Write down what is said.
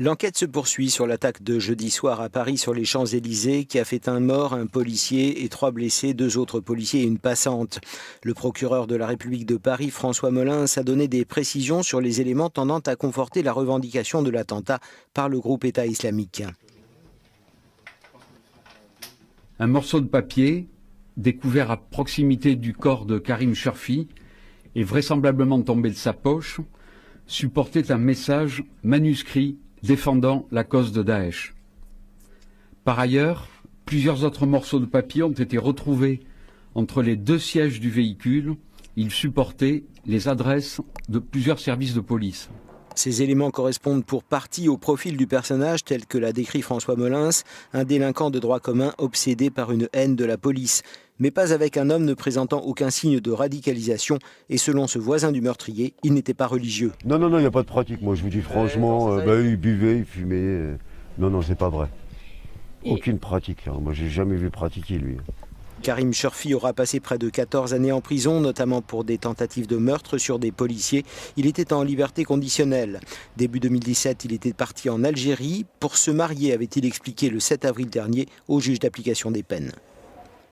L'enquête se poursuit sur l'attaque de jeudi soir à Paris sur les Champs-Élysées qui a fait un mort, un policier et 3 blessés, 2 autres policiers et une passante. Le procureur de la République de Paris, François Molins, a donné des précisions sur les éléments tendant à conforter la revendication de l'attentat par le groupe État islamique. Un morceau de papier découvert à proximité du corps de Karim Cherfi et vraisemblablement tombé de sa poche supportait un message manuscrit défendant la cause de Daesh. Par ailleurs, plusieurs autres morceaux de papier ont été retrouvés entre les 2 sièges du véhicule. Ils supportaient les adresses de plusieurs services de police. Ces éléments correspondent pour partie au profil du personnage tel que l'a décrit François Molins, un délinquant de droit commun obsédé par une haine de la police, mais pas avec un homme ne présentant aucun signe de radicalisation. Et selon ce voisin du meurtrier, il n'était pas religieux. Non, il n'y a pas de pratique. Moi, je vous dis franchement, il buvait, il fumait. Non, c'est pas vrai. Aucune pratique. Hein. Moi, j'ai jamais vu pratiquer, lui. Karim Cherfi aura passé près de 14 années en prison, notamment pour des tentatives de meurtre sur des policiers. Il était en liberté conditionnelle. Début 2017, il était parti en Algérie pour se marier, avait-il expliqué le 7 avril dernier au juge d'application des peines.